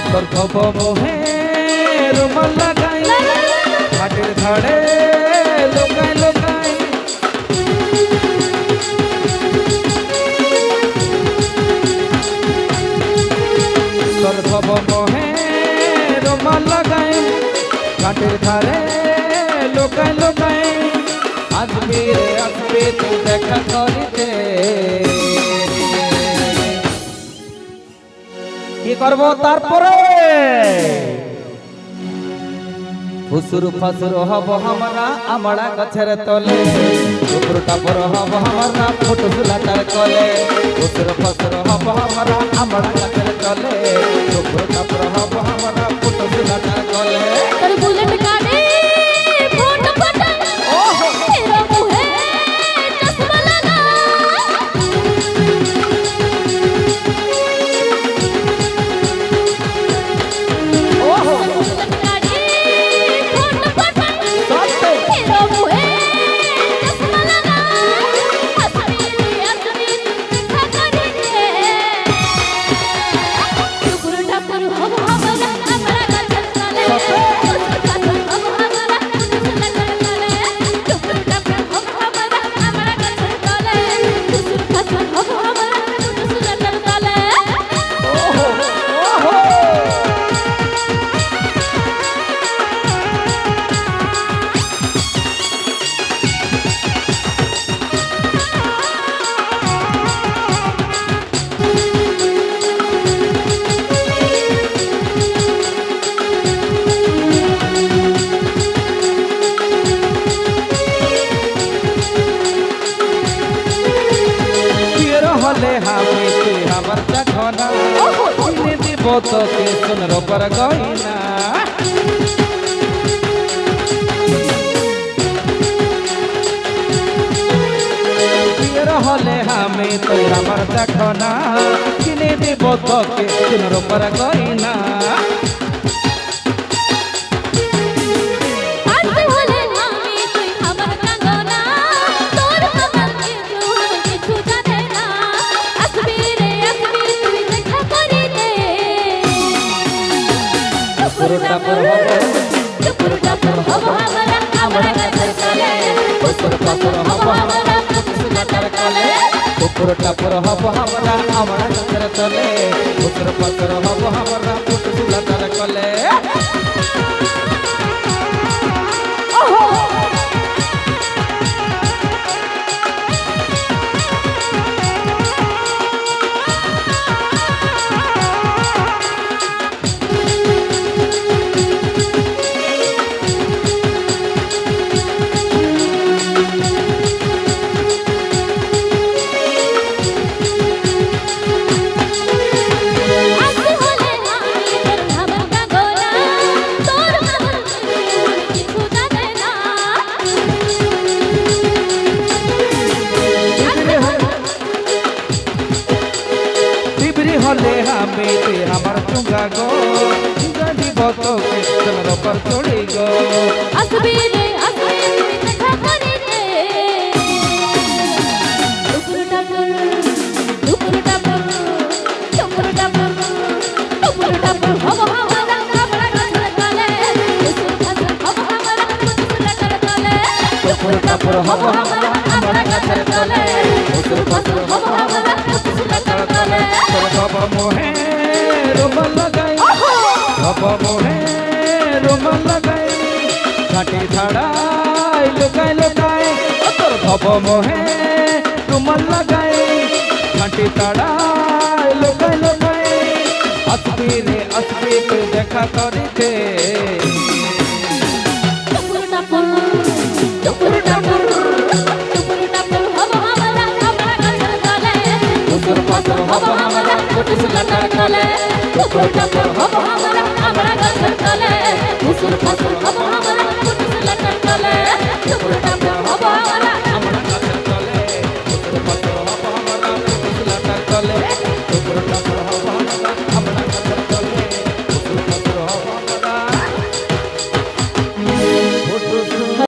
তোর খব মোহে রুমাল লাগাই ঘাটের ধারে লোকাই লোকাই তোর খব মোহে রুমাল লাগাই ঘাটের ধারে লোকাই লোকাই আসবি রে আসবি তুই দেখা করিতে কি করব তারপরে ফুসুর ফাসুর হব আমরা গাছের তলে টুকরো টাপর হব আমরা ফটো ঝুলাটার কলে ফুসুর ফাসুর হব আমরা গাছের তলে টুকরো টাপর হব আমরা ফটো ঝুলাটার কলে তোর বুলেট গাড়ি ফটো ফটো ওহো তেরা মুহে চশমা লাগা ওহো বুলেট গাড়ি ফটো ফটো তেরা মুহে চশমা লাগা আসবি দেখা করিতে টুকরো টাকর হব আমরা গাছের তলে হলে হামে তুই আমার দেখনা কিনে দিব তোকে সোনার উপর গয়না বিয়ের হলে হামে তুই আমার দেখনা কিনে দিব তোকে সোনার উপর গয়না টুকরো টাপর হব আমরা গাছের তলে ফুসুর ফাসুর হব আমরা ফটো ঝুলাটার কলে টুকরো টাপর হব আমরা গাছের তলে ফুসুর ফাসুর হব আমরা ফটো ঝুলাটার কলে হলে হামে তুই আমার চুঙ্গা গো দিব তোকে সোনার উপর চড়ি গো আসবি রে আসবি তুই দেখা করিতে টুকরো টাপর হব আমরা গাছের তলে ফুসুর ফাসুর হব আমরা ফটো ঝুলাটার কলে টুকরো টাপর হব আমরা গাছের তলে ফুসুর ফাসুর হব আমরা ফটো ঝুলাটার কলে তোর খব মোহে রুমাল লাগাই খব মোহে রুমাল লাগাই ঘাটি ছাড়াই লুকাই লুকাই তোর খব মোহে রুমাল লাগাই ঘাটি ছাড়াই লুকাই লুকাই আসবি রে আসবি তুই দেখা করিতে টুকরো টাপর হব আমরা গাছের তলে ফুসুর ফাসুর হব আমরা ফটো ঝুলাটার কলে টুকরো টাপর হব আমরা গাছের তলে ফুসুর ফাসুর হব আমরা ফটো ঝুলাটার কলে টুকরো টাপর হব